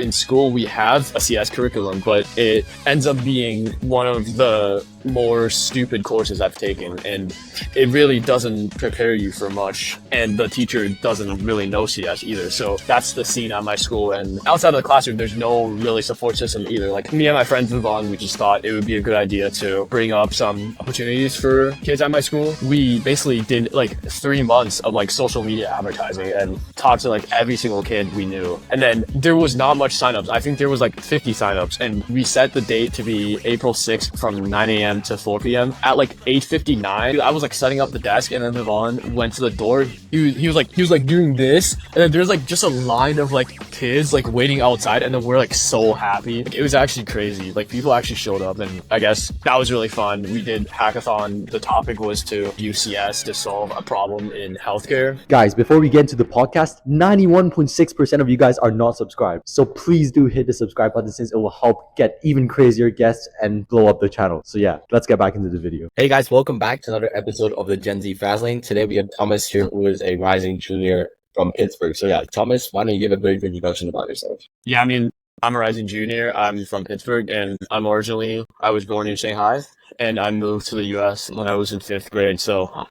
in school we have a CS curriculum, but it ends up being one of the more stupid courses I've taken, and it really doesn't prepare you for much, and the teacher doesn't really know CS either. So that's the scene at my school, and outside of the classroom there's no really support system either. Like me and my friends Fudan, we just thought it would be a good idea to bring up some opportunities for kids at my school. We basically did like 3 months of like social media advertising and talked to like every single kid we knew, and then there was not much signups. I think there was like 50 signups, and we set the date to be April 6th from 9 a.m. to 4 p.m. At like 8:59, I was like setting up the desk, and then Vivon went to the door. He was like doing this, and then there's like just a line of like kids like waiting outside, and then we're like so happy. Like, it was actually crazy. Like people actually showed up, and I guess that was really fun. We did hackathon. The topic was to UCS to solve a problem in healthcare. Guys, before we get into the podcast, 91.6% of you guys are not subscribed. So please do hit the subscribe button, since it will help get even crazier guests and blow up the channel. So yeah, let's get back into the video. Hey guys, welcome back to another episode of the Gen Z Fast Lane. Today we have Thomas here, who is a rising junior from Pittsburgh. So yeah, Thomas, why don't you give a very good introduction about yourself? Yeah, I mean, I'm a rising junior. I'm from Pittsburgh, and I was born in Shanghai, and I moved to the US when I was in 5th grade. So,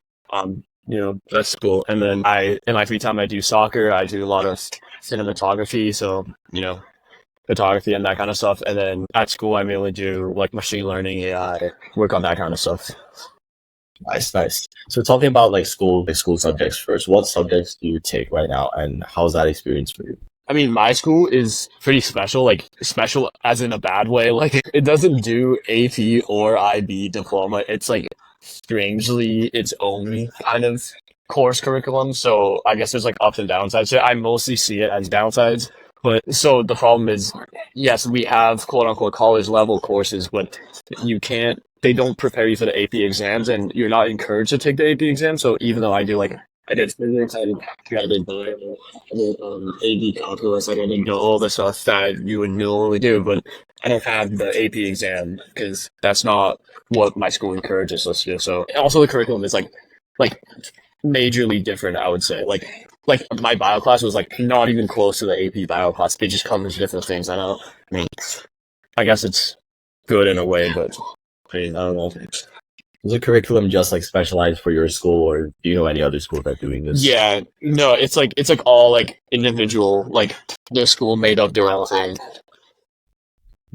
that's cool. And then in my free time, I do soccer. I do a lot of cinematography. So, photography and that kind of stuff. And then at school, I mainly do like machine learning, AI, work on that kind of stuff. Nice. So talking about like school subjects first, what subjects do you take right now, and how's that experience for you? I mean, my school is pretty special, like special as in a bad way. Like it doesn't do AP or IB diploma. It's like strangely its own kind of course curriculum. So I guess there's like ups and downsides. So I mostly see it as downsides. But so the problem is, yes, we have quote unquote college level courses, but they don't prepare you for the AP exams, and you're not encouraged to take the AP exam. So even though I did physics, I did bio, I did AP calculus, I didn't do all the stuff that you would normally do, but I don't have the AP exam because that's not what my school encourages us to do. So also the curriculum is like majorly different, I would say. Like my bio class was like not even close to the AP bio class. It just covers different things. I guess it's good in a way, but I don't know. Is the curriculum just like specialized for your school, or do you know any other schools that are doing this? Yeah, no, it's like all like individual, like the school made up their own thing.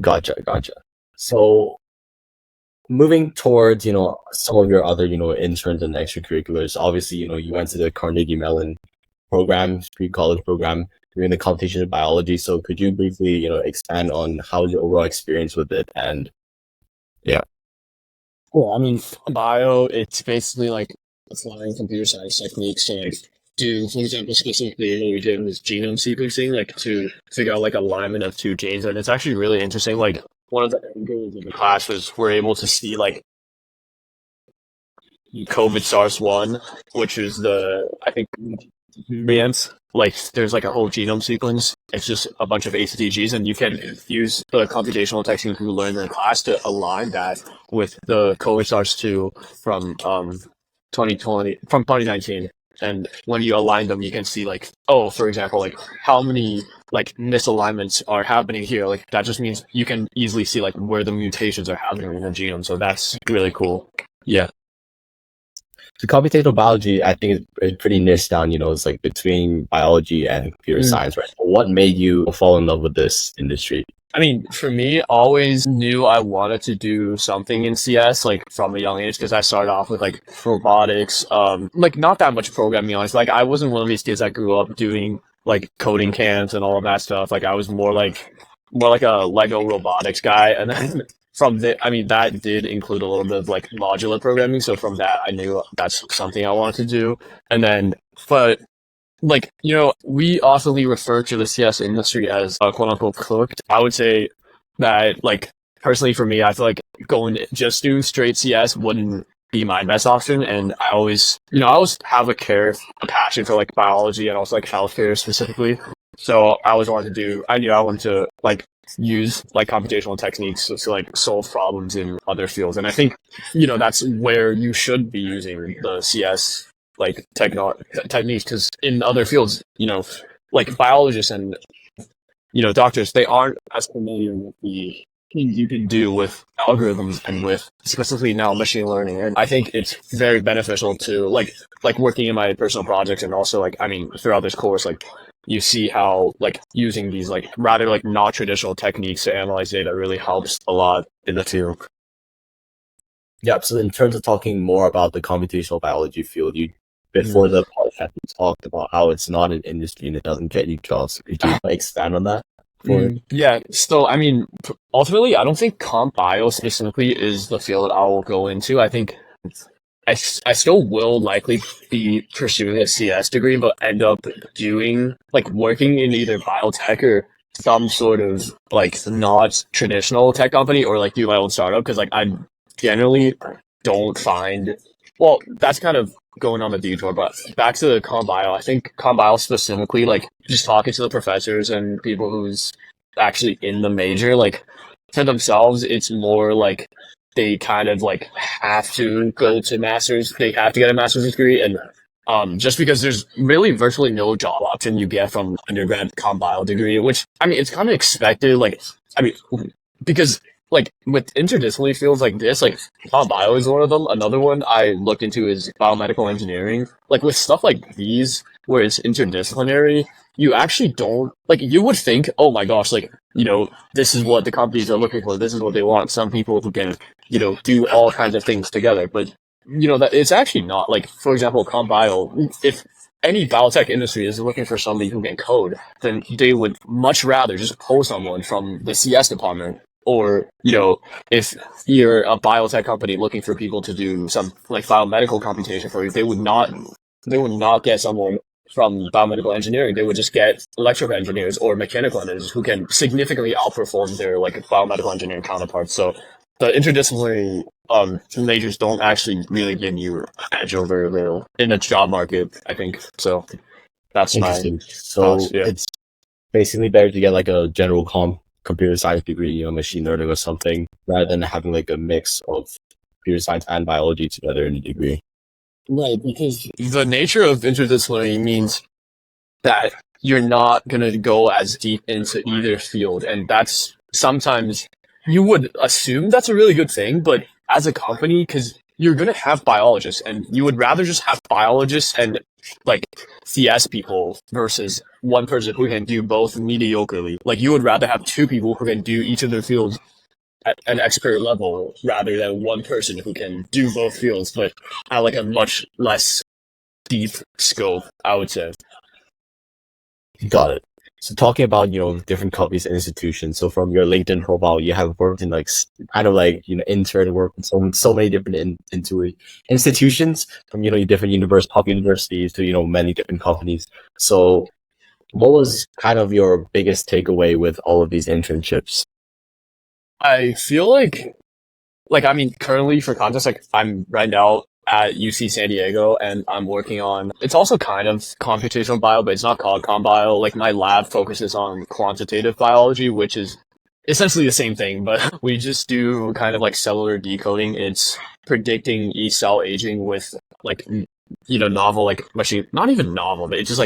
Gotcha. So moving towards, some of your other, interns and extracurriculars, obviously, you went to the Carnegie Mellon program, pre-college program, you're in the computational biology. So could you briefly, expand on how your overall experience with it? And yeah. Well, I mean, bio, it's basically like applying computer science techniques to like do, for example, specifically what we did was genome sequencing, like to figure out like alignment of 2 genes. And it's actually really interesting. Like one of the goals of the class was we're able to see like COVID SARS-1, which is I think variants. Like there's like a whole genome sequence. It's just a bunch of ACTGs, and you can use the computational technique we learned in the class to align that with the COVID SARS-2 from 2019. And when you align them, you can see like, for example, like how many like misalignments are happening here. Like that just means you can easily see like where the mutations are happening in the genome. So that's really cool. Yeah. So computational biology, I think, is pretty niche down. It's like between biology and computer science, right? What made you fall in love with this industry? I mean, for me, I always knew I wanted to do something in CS, like from a young age, because I started off with like robotics, like not that much programming, honestly. Like I wasn't one of these kids that grew up doing like coding camps and all of that stuff. Like I was more like a Lego robotics guy, and then that did include a little bit of like modular programming. So from that, I knew that's something I wanted to do. And then, but like, we often refer to the CS industry as quote unquote cooked. I would say that like personally for me, I feel like going just do straight CS wouldn't be my best option. And I always have a passion for like biology and also like healthcare specifically. So I always wanted to like use like computational techniques to like solve problems in other fields. And I think, that's where you should be using the CS like techniques, because in other fields, like biologists and doctors, they aren't as familiar with the things you can do with algorithms and with specifically now machine learning. And I think it's very beneficial to like working in my personal projects, and also like, I mean, throughout this course, like you see how like using these like rather like not traditional techniques to analyze data really helps a lot in the field. Yeah, so in terms of talking more about the computational biology field, before the podcast you talked about how it's not an industry and it doesn't get you jobs. Could you expand on that? Yeah, so I mean, ultimately, I don't think comp bio specifically is the field I will go into. I think I still will likely be pursuing a CS degree, but end up doing like working in either biotech or some sort of like not traditional tech company, or like do my own startup, because like I generally don't find, well, that's kind of going on the detour, but back to the comp bio. I think comp bio specifically, like just talking to the professors and people who's actually in the major, like for themselves, it's more like they kind of like have to go to masters. They have to get a master's degree, and just because there's really virtually no job option you get from undergrad comp bio degree, which I mean, it's kind of expected. Like, I mean, because like with interdisciplinary fields like this, like comp bio is one of them. Another one I looked into is biomedical engineering. Like with stuff like these, where it's interdisciplinary, you actually don't like. You would think, oh my gosh, like this is what the companies are looking for. This is what they want. Some people who can do all kinds of things together, but that it's actually not. Like for example, comp bio, if any biotech industry is looking for somebody who can code, then they would much rather just pull someone from the CS department. Or, if you're a biotech company looking for people to do some like biomedical computation for you, they would not get someone from biomedical engineering. They would just get electrical engineers or mechanical engineers who can significantly outperform their like biomedical engineering counterparts. So the interdisciplinary majors don't actually really give you an edge over little in the job market, I think. So that's Interesting. my So thoughts, yeah. it's basically better to get like a general computer science degree, machine learning or something, rather than having like a mix of computer science and biology together in a degree. Right, because the nature of interdisciplinary means that you're not going to go as deep into either field. And that's sometimes you would assume that's a really good thing, but as a company, because you're going to have biologists, and you would rather just have biologists and like CS people versus one person who can do both mediocrely. Like you would rather have two people who can do each of their fields at an expert level rather than one person who can do both fields, but at like a much less deep scope, I would say. Got it. So talking about, different companies and institutions. So from your LinkedIn profile, you have worked in like kind of like, intern work with so many different institutions from, different top universities to, many different companies. So what was kind of your biggest takeaway with all of these internships? I feel like I mean, currently for context, like I'm right now at UC San Diego, and I'm working on, it's also kind of computational bio, but it's not called comp bio. Like my lab focuses on quantitative biology, which is essentially the same thing, but we just do kind of like cellular decoding. It's predicting E cell aging with like, novel, like machine, not even novel, but it's just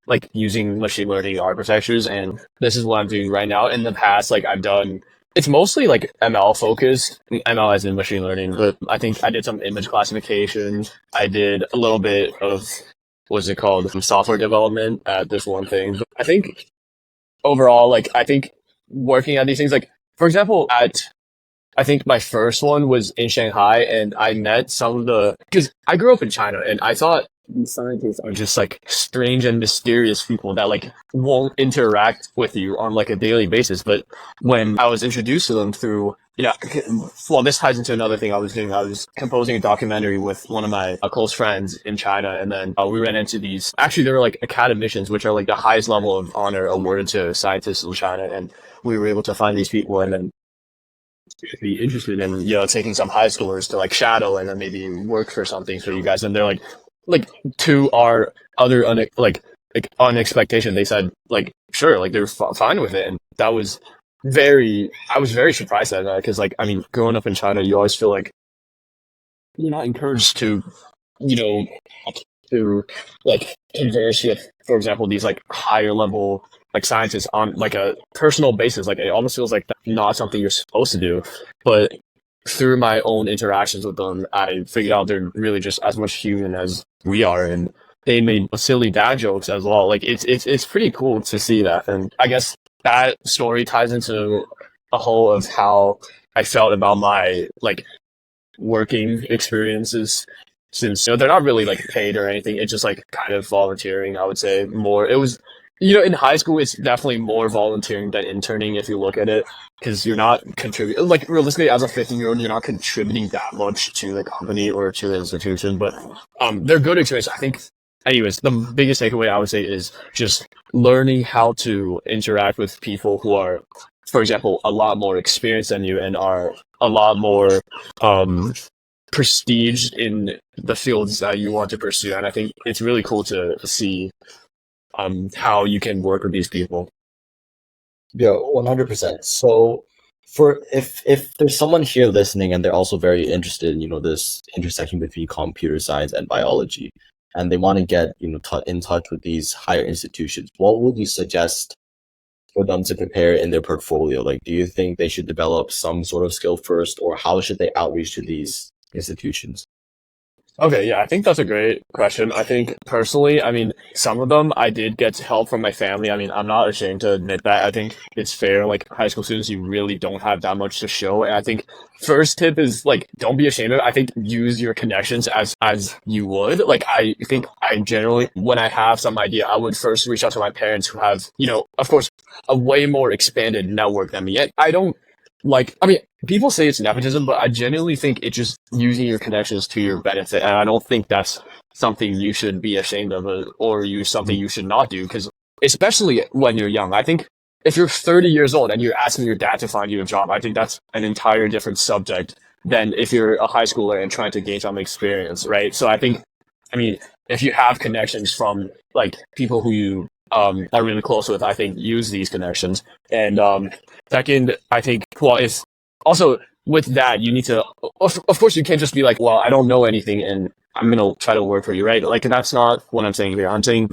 like using machine learning architectures. And this is what I'm doing right now. In the past, like I've done, it's mostly like ML focused, ML as in machine learning, but I think I did some image classification. I did a little bit of, what's it called, some software development at this one thing. But I think overall, like, I think working at these things, like, for example, I think my first one was in Shanghai, and I met some of because I grew up in China, and I thought these scientists are just like strange and mysterious people that like won't interact with you on like a daily basis. But when I was introduced to them through, well, this ties into another thing I was doing. I was composing a documentary with one of my close friends in China, and then we ran into these. Actually, they were like academicians, which are like the highest level of honor awarded to scientists in China, and we were able to find these people and then be interested in taking some high schoolers to like shadow and then maybe work for something for you guys. And they're like to our other unexpectation, they said like sure, like they're fine with it. And I was very surprised at that, because like I mean, growing up in China, you always feel like you're not encouraged to to like converse with, for example, these like higher level like scientists on like a personal basis. Like it almost feels like that's not something you're supposed to do. But through my own interactions with them, I figured out they're really just as much human as we are, and they made silly dad jokes as well. Like it's pretty cool to see that, and I guess that story ties into a whole of how I felt about my like working experiences, since they're not really like paid or anything. It's just like kind of volunteering, I would say. More it was, in high school it's definitely more volunteering than interning if you look at it, because you're not contributing, like realistically as a 15-year-old you're not contributing that much to the company or to the institution. But they're good experiences, I think. Anyways, the biggest takeaway I would say is just learning how to interact with people who are, for example, a lot more experienced than you and are a lot more prestige in the fields that you want to pursue. And I think it's really cool to see how you can work with these people. Yeah, 100%. So for if there's someone here listening and they're also very interested in, this intersection between computer science and biology, and they want to get, in touch with these higher institutions, what would you suggest for them to prepare in their portfolio? Like, do you think they should develop some sort of skill first, or how should they outreach to these institutions? Okay, yeah, I think that's a great question. I think personally, I mean, some of them I did get help from my family. I mean, I'm not ashamed to admit that. I think it's fair. Like high school students, you really don't have that much to show. And I think first tip is like, don't be ashamed of it. I think use your connections as you would. Like, I think I generally, when I have some idea, I would first reach out to my parents who have, of course, a way more expanded network than me. Yet I don't people say it's nepotism, but I genuinely think it's just using your connections to your benefit. And I don't think that's something you should be ashamed of, or something you should not do. Because especially when you're young, I think if you're 30 years old and you're asking your dad to find you a job, I think that's an entire different subject than if you're a high schooler and trying to gain some experience, right? So I think, if you have connections from like people who you are really close with, I think use these connections. And second, I think, if also with that, you need to, of course, you can't just be like, well, I don't know anything and I'm going to try to work for you, right? Like, that's not what I'm saying here. I'm saying,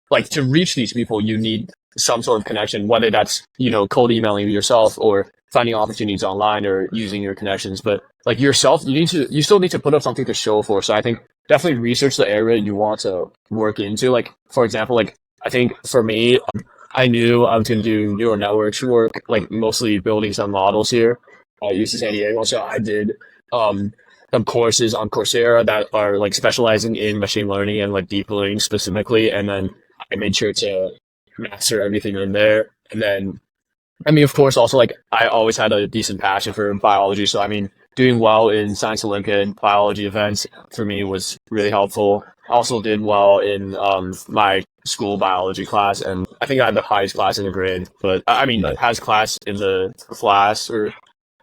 like, to reach these people, you need some sort of connection, whether that's, cold emailing yourself or finding opportunities online or using your connections. But like yourself, you still need to put up something to show for. So I think definitely research the area you want to work into. Like, for example, like, I think for me, I knew I was going to do neural networks work, like mostly building some models here at UC San Diego. So I did some courses on Coursera that are like specializing in machine learning and like deep learning specifically. And then I made sure to master everything in there. And then, of course, also like I always had a decent passion for biology. So, doing well in Science Olympiad biology events for me was really helpful. I also did well in my school biology class, and I think I had the highest class in the grade. But highest class in the class, or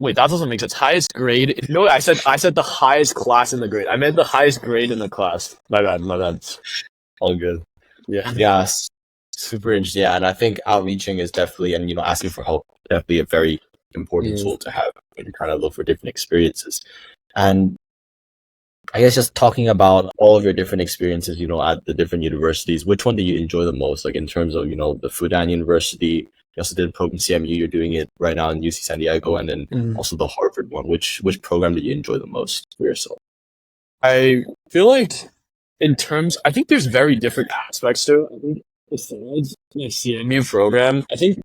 wait, that doesn't make sense. Highest grade? No, I said the highest class in the grade. I meant the highest grade in the class. My bad. All good. Yeah. Yeah, super interesting. Yeah, and I think outreaching is definitely, and asking for help, definitely a very important tool to have when you kind of look for different experiences. And I guess just talking about all of your different experiences, at the different universities, which one do you enjoy the most? Like in terms of, the Fudan University, you also did a program CMU, you're doing it right now in UC San Diego, and then also the Harvard one. Which program did you enjoy the most for yourself? I feel like I think there's very different aspects to it. I think besides the CMU program, I think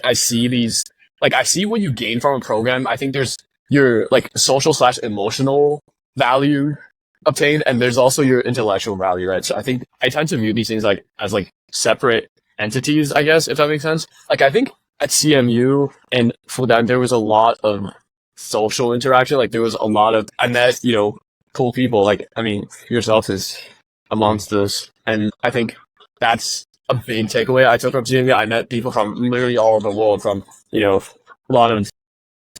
I see these, like, I see what you gain from a program. I think there's your like social/emotional value obtained, and there's also your intellectual value, right? So I think I tend to view these things like as like separate entities, I guess, if that makes sense. Like, I think at CMU and Fudan, there was a lot of social interaction. Like, there was a lot of, I met, cool people. Like, yourself is amongst this. And I think that's a big takeaway I took from CMU. I met people from literally all over the world, from, a lot of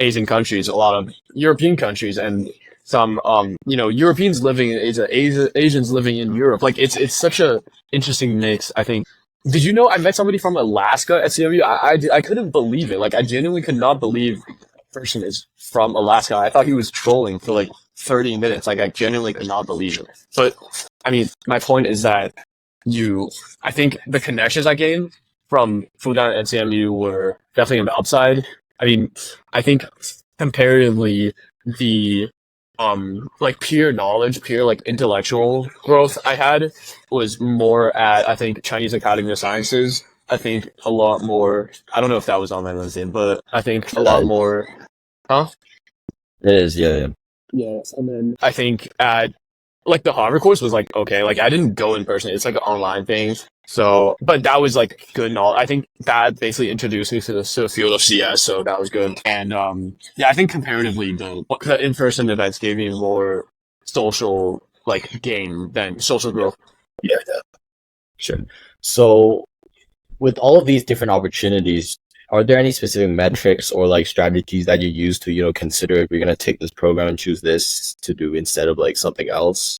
Asian countries, a lot of European countries, and some, Europeans living in Asia, Asians living in Europe. Like, it's such a interesting mix, I think. Did you know I met somebody from Alaska at CMU? I couldn't believe it. Like, I genuinely could not believe a person is from Alaska. I thought he was trolling for like 30 minutes. Like, I genuinely could not believe it. But, my point is that I think the connections I gained from Fudan and CMU were definitely on the upside. I mean, I think comparatively, the like peer knowledge, peer like intellectual growth I had was more at, I think, Chinese Academy of Sciences. I think a lot more. I don't know if that was on my LinkedIn, but I think a lot more. Huh? It is, yeah. Yeah, and then I think at like the Harvard course was like okay, like I didn't go in person. It's like an online thing. So, but that was like good knowledge. I think that basically introduced me to the field of CS, so that was good. And yeah, I think comparatively the in-person events gave me more social like gain than social growth. Yeah, sure. So, with all of these different opportunities, are there any specific metrics or like strategies that you use to, consider if you're gonna take this program and choose this to do instead of like something else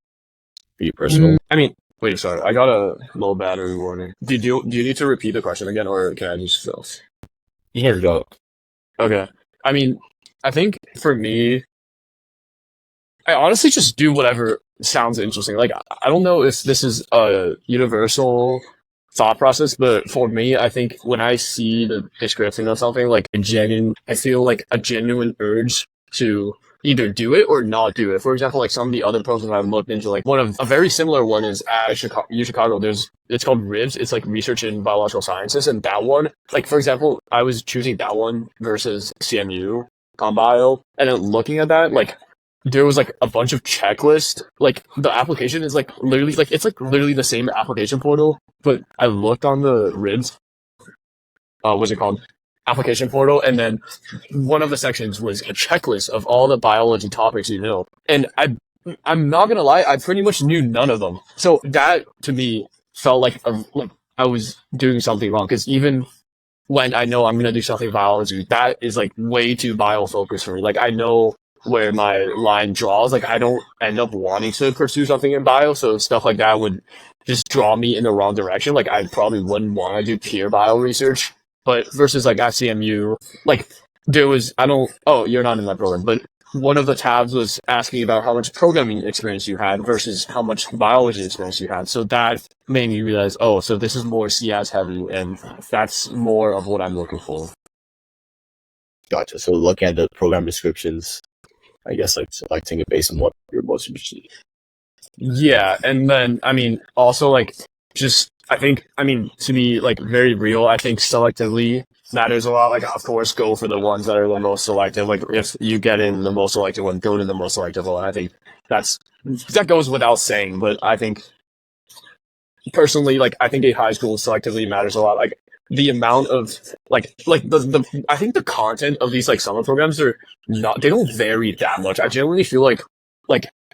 for you personal? I mean, wait, sorry, I got a low battery warning. Do you need to repeat the question again, or can I just fill? Here we go. Okay. I mean, I think for me, I honestly just do whatever sounds interesting. Like, I don't know if this is a universal thought process, but for me, I think when I see the description of something, like I feel like a genuine urge to either do it or not do it. For example, like some of the other programs I've looked into, like one of a very similar one is at Chicago. It's called RIBS. It's like research in biological sciences, and that one, like for example, I was choosing that one versus CMU Comp Bio, and then looking at that, like there was like a bunch of checklists. Like the application is like literally like it's like literally the same application portal. But I looked on the RIBS, what's it called? Application portal, and then one of the sections was a checklist of all the biology topics you know. And I'm not gonna lie, I pretty much knew none of them. So that to me felt like like I was doing something wrong. Because even when I know I'm gonna do something biology, that is like way too bio focused for me. Like I know where my line draws. Like I don't end up wanting to pursue something in bio, so stuff like that would just draw me in the wrong direction. Like I probably wouldn't want to do pure bio research. But versus like at CMU, like there was you're not in that program, but one of the tabs was asking about how much programming experience you had versus how much biology experience you had. So that made me realize, so this is more CS heavy, and that's more of what I'm looking for. Gotcha. So looking at the program descriptions, I guess like selecting it based on what you're most interested in. Yeah, and then I mean also like just I think to be like very real, I think selectively matters a lot. Like of course go for the ones that are the most selective. Like if you get in the most selective one, go to the most selective one. I think that goes without saying, but I think personally like I think a high school selectively matters a lot. Like the amount of like the I think the content of these like summer programs they don't vary that much. I genuinely feel like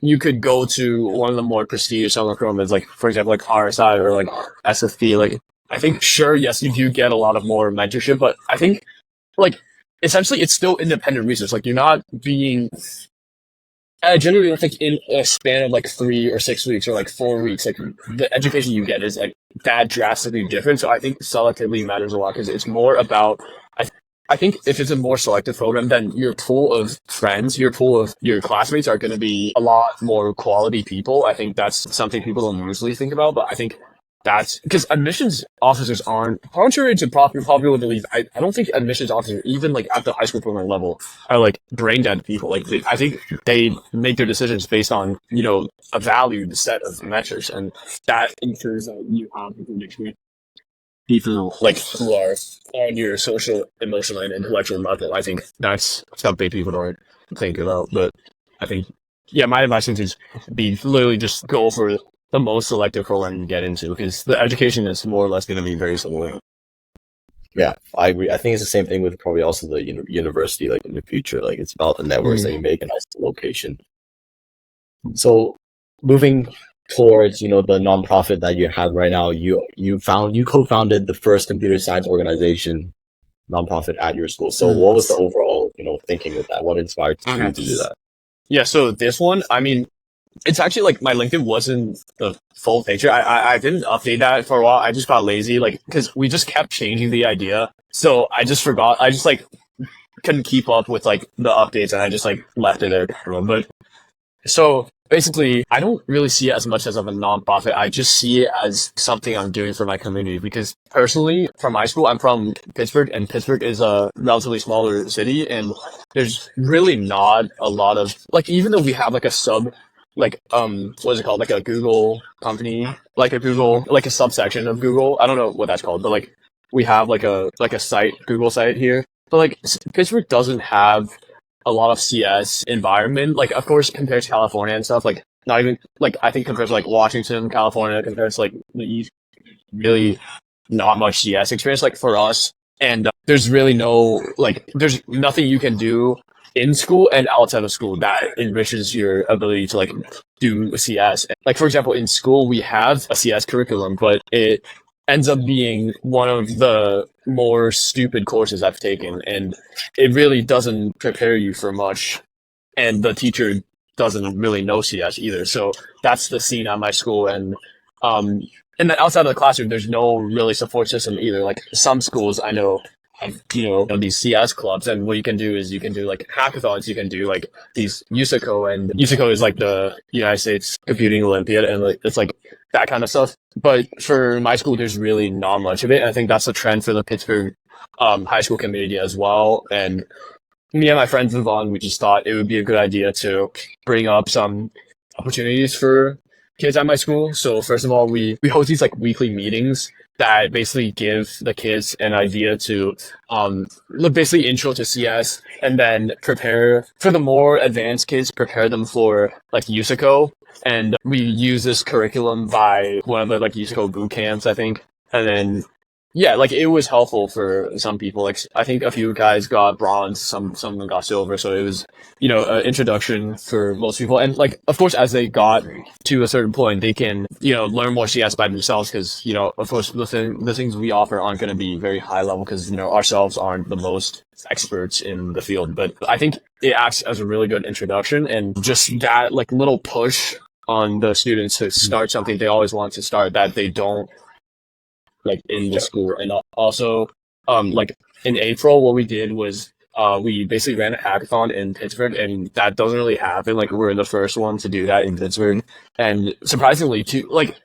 you could go to one of the more prestigious summer programs, like for example, like RSI or like SFP. Like I think sure, yes, you do get a lot of more mentorship, but I think like essentially it's still independent research. Like you're not being generally I think in a span of like 3 or 6 weeks or like 4 weeks, like the education you get is like that drastically different. So I think selectively matters a lot because it's more about I think if it's a more selective program, then your pool of friends, your pool of your classmates are going to be a lot more quality people. I think that's something people don't usually think about, but I think that's because admissions officers aren't, contrary to popular belief, I don't think admissions officers, even like at the high school program level, are like brain dead people. Like I think they make their decisions based on, a valued set of metrics, and that ensures that you have a good experience. People like who are on your social, emotional, and intellectual level. I think that's something people don't think about. But I think, yeah, my advice is be literally just go for the most selective program you get into because the education is more or less going to be very similar. Yeah, I agree. I think it's the same thing with probably also the university, like in the future. Like it's about the networks that you make and also the location. So moving towards the nonprofit that you have right now, you co-founded the first computer science organization nonprofit at your school. So what was the overall thinking with that? What inspired you to do that? Yeah, so this one, I mean, it's actually like my LinkedIn wasn't the full picture. I didn't update that for a while. I just got lazy, like because we just kept changing the idea, so I just forgot. I just like couldn't keep up with like the updates, and I just like left it there. But So basically, I don't really see it as much as of a nonprofit. I just see it as something I'm doing for my community because personally, from my school, I'm from Pittsburgh, and Pittsburgh is a relatively smaller city, and there's really not a lot of like, even though we have like a sub, like what is it called, like a Google company, like a Google, like a subsection of Google. I don't know what that's called, but like we have like a site, Google site here, but like Pittsburgh doesn't have a lot of CS environment. Like, of course, compared to California and stuff, like, not even, like, I think compared to, like, Washington, California, compared to, like, the East, really not much CS experience, like, for us. And there's really no, like, there's nothing you can do in school and outside of school that enriches your ability to, like, do CS. Like, for example, in school, we have a CS curriculum, but it ends up being one of the more stupid courses I've taken, and it really doesn't prepare you for much, and the teacher doesn't really know CS either. So that's the scene at my school, um and then outside of the classroom, there's no really support system either. Like some schools I know have, these CS clubs, and what you can do is you can do like hackathons, you can do like these USICO, and USICO is like the United States Computing Olympiad, and like it's like that kind of stuff. But for my school, there's really not much of it. And I think that's a trend for the Pittsburgh high school community as well. And me and my friends Fudan, we just thought it would be a good idea to bring up some opportunities for kids at my school. So first of all, we host these like weekly meetings that basically give the kids an idea to look basically intro to CS, and then prepare for the more advanced kids, prepare them for like USICO. And we use this curriculum by one of the like USICO boot camps, I think. And then yeah, like it was helpful for some people. Like I think a few guys got bronze, some of them got silver. So it was, an introduction for most people. And like, of course, as they got to a certain point, they can, learn more CS by themselves because, of course, the things we offer aren't going to be very high level because, ourselves aren't the most experts in the field. But I think it acts as a really good introduction, and just that like little push on the students to start something they always want to start that they don't like in the school. And also like in April, what we did was we basically ran a hackathon in Pittsburgh, and that doesn't really happen. Like we're the first one to do that in Pittsburgh, and surprisingly too, like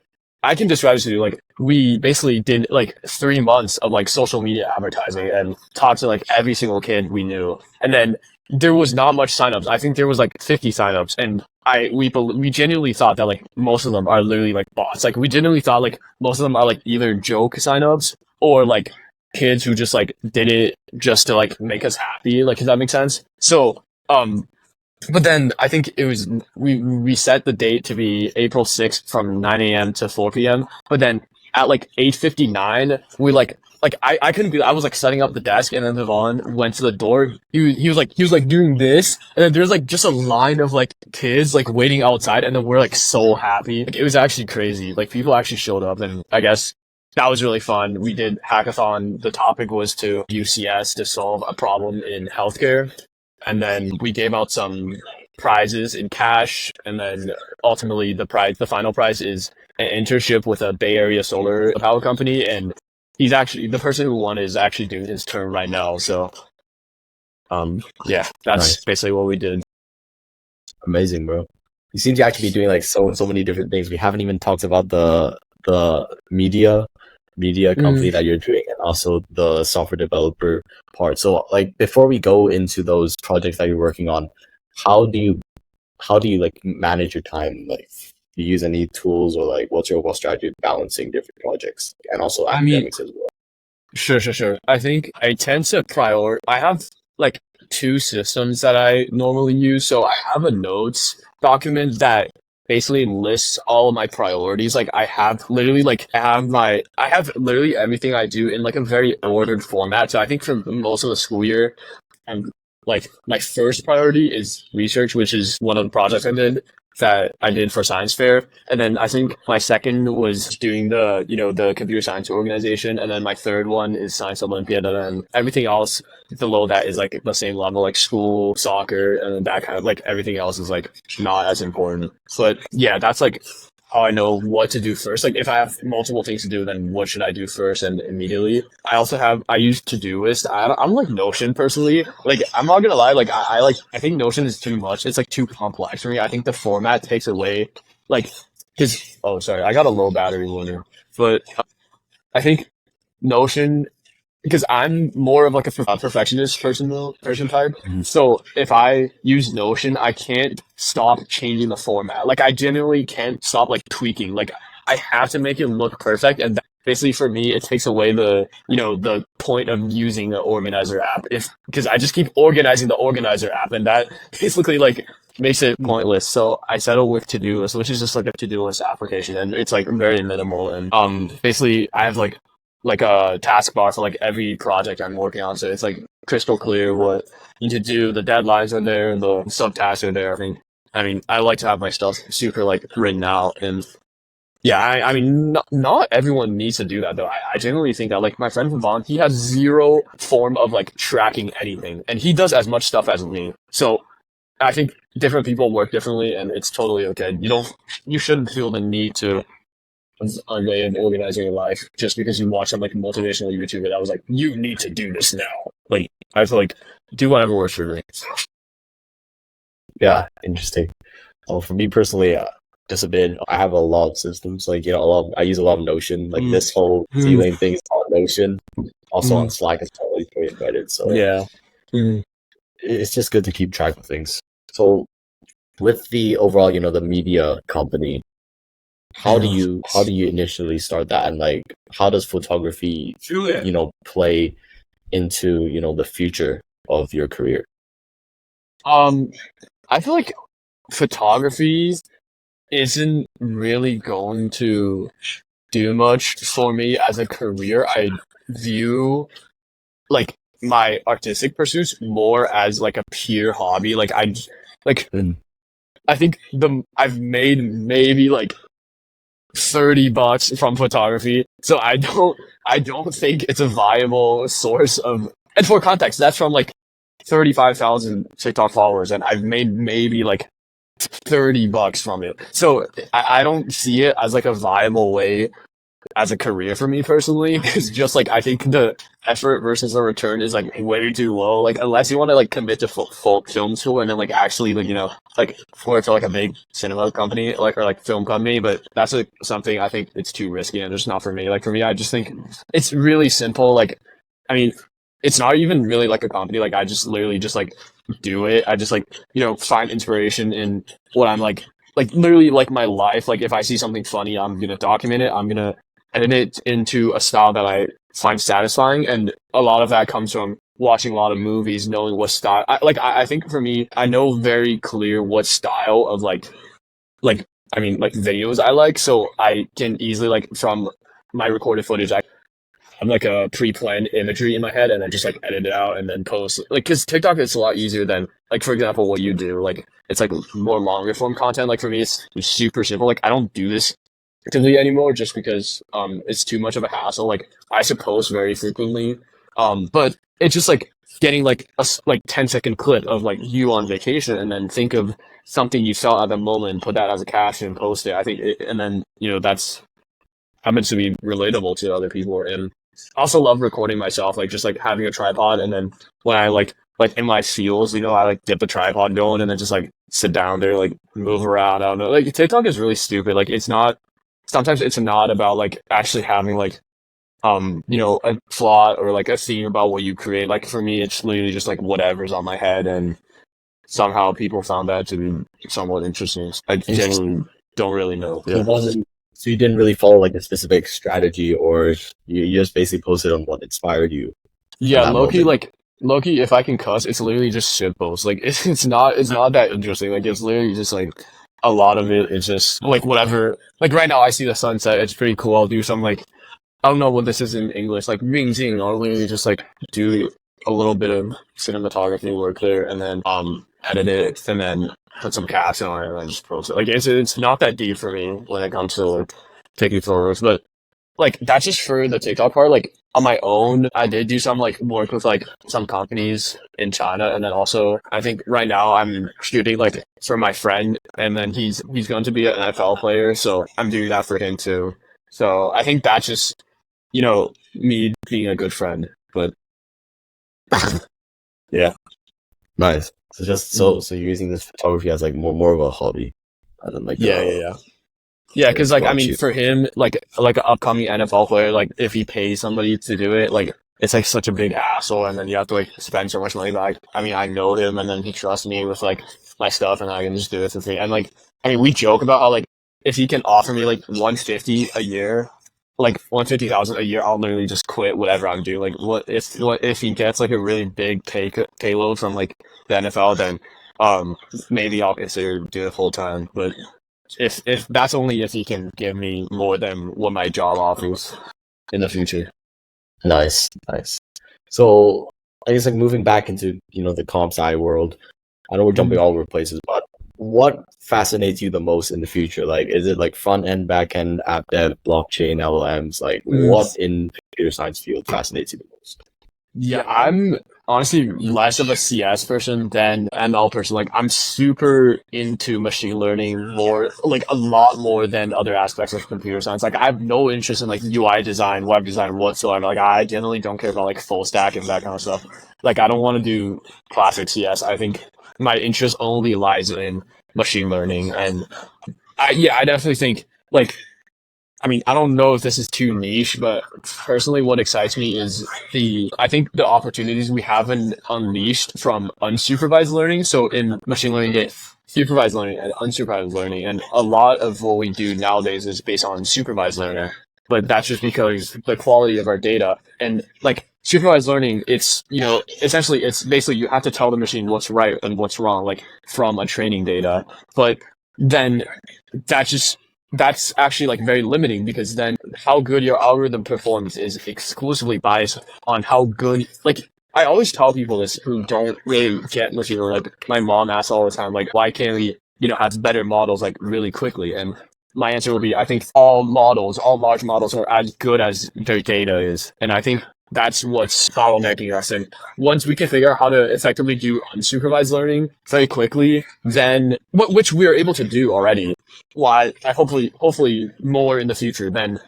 I can describe it to you, like we basically did like 3 months of like social media advertising and talked to like every single kid we knew, and then there was not much signups. I think there was like 50 signups, and we genuinely thought that like most of them are literally like bots. Like we genuinely thought like most of them are like either joke signups or like kids who just like did it just to like make us happy. Like, does that make sense? So, but then I think it was we set the date to be April 6th from 9 a.m. to 4 p.m. But then at like 8:59, we like I couldn't be. I was like setting up the desk, and then Vaughn went to the door. He was like doing this, and then there's like just a line of like kids like waiting outside, and then we're like so happy. Like it was actually crazy. Like people actually showed up, and I guess that was really fun. We did hackathon. The topic was to use CS to solve a problem in healthcare, and then we gave out some prizes in cash, and then ultimately the final prize is an internship with a Bay Area solar power company, and he's actually the person who won is actually doing his term right now. So, yeah, that's Nice. basically what we did. Amazing, bro. You seem to actually be doing like so many different things. We haven't even talked about the media company that you're doing, and also the software developer part. So like before we go into those projects that you're working on, how do you like manage your time? Like do you use any tools, or like what's your strategy of balancing different projects and also I mean, academics as well? sure. I think I tend to I have like two systems that I normally use. So I have a notes document that basically lists all of my priorities. Like I have literally everything I do in like a very ordered format. So I think for most of the school year, I'm like my first priority is research, which is one of the projects I did for science fair. And then I think my second was doing the computer science organization. And then my third one is science Olympiad. And then everything else below that is like the same level, like school, soccer, and then that kind of like everything else is like not as important. But yeah, that's like how I know what to do first. Like if I have multiple things to do, then what should I do first and immediately. I use Todoist. I'm like Notion personally. Like I'm not gonna lie, like I think Notion is too much. It's like too complex for me. I think the format takes away like his. Oh, sorry, I got a low battery warning, but I think Notion because I'm more of like a perfectionist person type. Mhm. So if I use Notion, I can't stop changing the format. Like I genuinely can't stop like tweaking. Like I have to make it look perfect, and that, basically for me, it takes away the point of using the organizer app. If because I just keep organizing the organizer app, and that basically like makes it pointless. So I settle with Todoist, which is just like a to-do list application, and it's like very minimal. And basically I have like a taskbar for like every project I'm working on. So it's like crystal clear what you need to do. The deadlines are there, the subtasks are there. I mean, I like to have my stuff super like written out. And yeah, I mean, not everyone needs to do that though. I genuinely think that like my friend Fudan, he has zero form of like tracking anything, and he does as much stuff as me. So I think different people work differently, and it's totally okay. You shouldn't feel the need to a way of organizing your life just because you watch some like motivational YouTuber that was like, you need to do this now. Like I feel like do whatever works for me. Yeah, interesting. Well, for me personally, just a bit. I have a lot of systems. Like I use a lot of Notion. Like this whole C-Lane thing is on Notion. Also on Slack, it's probably pretty embedded. So Yeah. it's just good to keep track of things. So with the overall, the media company, how do you initially start that, and like how does photography, play into the future of your career? I feel like photography isn't really going to do much for me as a career. I view like my artistic pursuits more as like a pure hobby. Like I think I've made maybe like $30 from photography. So I don't think it's a viable source of, and for context, that's from like 35,000 TikTok followers, and I've made maybe like $30 from it. So I don't see it as like a viable way as a career for me personally. It's just like I think the effort versus the return is like way too low. Like unless you want to like commit to full film school and then like actually like like work for like a big cinema company or like film company, but that's like something I think it's too risky and just not for me. Like for me, I just think it's really simple. Like I mean, it's not even really like a company. Like I just literally just like do it. I just like find inspiration in what I'm like literally like my life. Like if I see something funny, I'm gonna document it. I'm gonna edit it into a style that I find satisfying, and a lot of that comes from watching a lot of movies, knowing what style. I think for me, I know very clear what style of like videos I like, so I can easily like from my recorded footage, I'm like a pre-planned imagery in my head, and then just like edit it out and then post. Like, cause TikTok is a lot easier than like, for example, what you do. Like, it's like more longer form content. Like for me, it's super simple. Like, I don't do this actively anymore just because it's too much of a hassle. Like, I suppose very frequently, but it's just like getting like a 10-second clip of like you on vacation, and then think of something you saw at the moment, put that as a caption, post it. I think, and then that's happens to be relatable to other people. And I also love recording myself, like just like having a tripod, and then when I like in my feels, I like dip the tripod going and then just like sit down there, like move around. I don't know. Like TikTok is really stupid. Like it's not. Sometimes it's not about like actually having like a plot or like a theme about what you create. Like for me, it's literally just like whatever's on my head, and somehow people found that to be somewhat interesting. I genuinely don't really know. It wasn't. So you didn't really follow like a specific strategy, or you just basically posted on what inspired you. Yeah, Loki, if I can cuss, it's literally just shit posts. Like it's not that interesting. Like it's literally just like a lot of it is just like whatever. Like right now I see the sunset, it's pretty cool. I'll do some like I don't know what this is in English, like Ring I'll literally just like do a little bit of cinematography work there, and then edit it, and then put some caption on it, and then just post it. Like it's not that deep for me when it comes to like taking photos, but like that's just for the TikTok part. Like on my own, I did do some like work with like some companies in China, and then also I think right now I'm shooting like for my friend, and then he's going to be an NFL player, so I'm doing that for him too. So I think that's just me being a good friend. But yeah, Nice. So just so you're using this photography as like more of a hobby, and then like yeah, because like I got mean you. for him like an upcoming NFL player, like if he pays somebody to do it, like it's like such a big hassle, and then you have to like spend so much money. But I mean I know him, and then he trusts me with like my stuff, and I can just do it for free. And like I mean we joke about how like if he can offer me like 150 a year, like 150,000 a year, I'll literally just quit whatever I'm doing. Like what if he gets like a really big payload from like the NFL, then maybe I'll consider doing it full time. But if that's only if he can give me more than what my job offers in the future. Nice, nice. So I guess like moving back into the comp sci world. I know we're jumping all over places, but what fascinates you the most in the future? Like, is it like front end, back end, app dev, blockchain, LLMs? Like, what in computer science field fascinates you the most? Yeah, I'm honestly less of a CS person than ML person. Like, I'm super into machine learning more, like a lot more than other aspects of computer science. Like, I have no interest in like UI design, web design whatsoever. Like, I generally don't care about like full stack and that kind of stuff. Like, I don't want to do classic CS. I think my interest only lies in machine learning. And I definitely think like I mean, I don't know if this is too niche, but personally, what excites me is I think the opportunities we have in unleashed from unsupervised learning. So in machine learning, you get supervised learning and unsupervised learning. And a lot of what we do nowadays is based on supervised learning. But that's just because the quality of our data and like supervised learning, essentially it's basically you have to tell the machine what's right and what's wrong, like from a training data. But then that's just that's actually like very limiting because then how good your algorithm performs is exclusively biased on how good like I always tell people this who don't really get machine learning. Like my mom asks all the time, like, why can't we, have better models like really quickly? And my answer will be, I think all large models are as good as their data is. And I think that's what's bottlenecking us. And once we can figure out how to effectively do unsupervised learning very quickly, then which we are able to do already, why I hopefully more in the future, then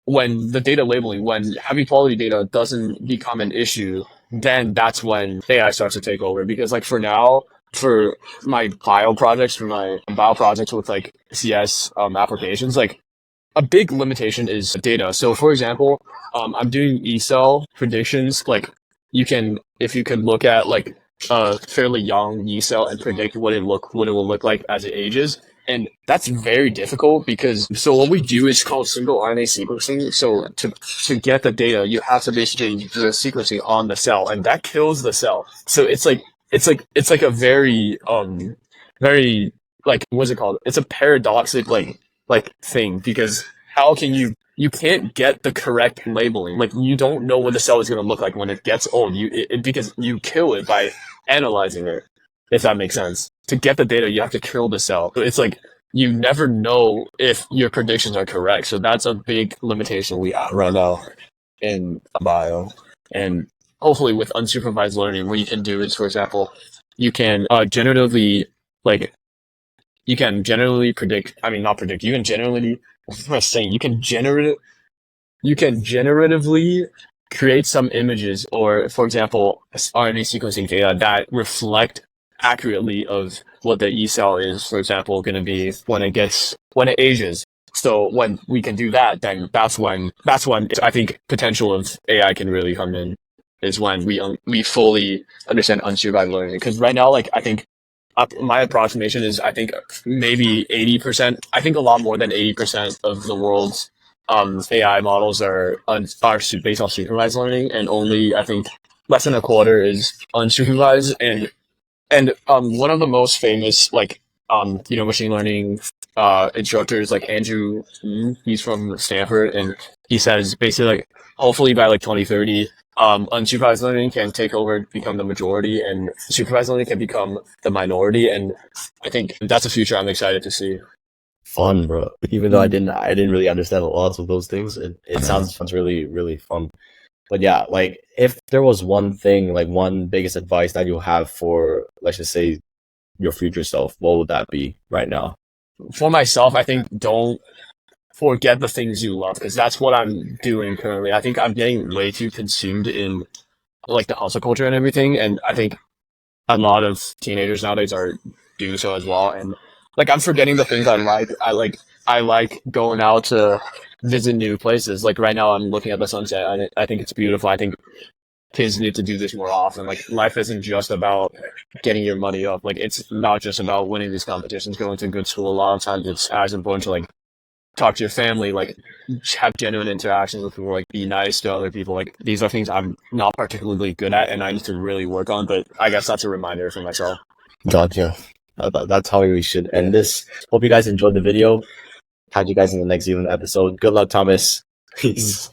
when the data labeling, when having quality data doesn't become an issue, then that's when AI starts to take over. Because like for now, for my bio projects with like CS applications, like a big limitation is data. So for example, I'm doing E-cell predictions. Like if you can look at like a fairly young E-cell and predict what it will look like as it ages. And that's very difficult because so what we do is called single RNA sequencing. So to get the data, you have to basically do the sequencing on the cell, and that kills the cell. So it's like a very like what's it called? It's a paradoxic like thing because how can you can't get the correct labeling. Like you don't know what the cell is going to look like when it gets old. Because you kill it by analyzing it. If that makes sense. To get the data, you have to kill the cell. So it's like you never know if your predictions are correct. So that's a big limitation we have right now in bio. And hopefully with unsupervised learning, what you can do is, for example, you can like you can generally predict. I mean, not predict. You can generally. What am I saying? You can generatively create some images, or for example, RNA sequencing data that reflect accurately of what the E cell is, for example, going to be when it ages. So when we can do that, then that's when I think potential of AI can really come in. Is when we fully understand unsupervised learning. Because right now, like I think my approximation is I think maybe 80%. I think a lot more than 80% of the world's AI models are based on supervised learning, and only I think less than a quarter is unsupervised. And one of the most famous machine learning instructors like Andrew, he's from Stanford, and he says basically like hopefully by like 2030 unsupervised learning can take over, become the majority, and supervised learning can become the minority. And I think that's a future I'm excited to see. Fun, bro. Even though I didn't really understand a lot of those things, it sounds really really fun. But yeah, like if there was one thing, like one biggest advice that you have for, let's just say, your future self, what would that be right now? For myself, I think don't forget the things you love because that's what I'm doing currently. I think I'm getting way too consumed in like the hustle culture and everything, and I think a lot of teenagers nowadays are doing so as well. And like I'm forgetting the things I like. I like going out to visit new places. Like right now, I'm looking at the sunset. I think it's beautiful. I think kids need to do this more often. Like life isn't just about getting your money up. Like it's not just about winning these competitions, going to a good school. A lot of times, it's as important to like talk to your family, like have genuine interactions with people, like be nice to other people. Like these are things I'm not particularly good at, and I need to really work on. But I guess that's a reminder for myself. Gotcha. That's how we should end this. Hope you guys enjoyed the video. Catch you guys in the next Zealand episode. Good luck, Thomas. Peace.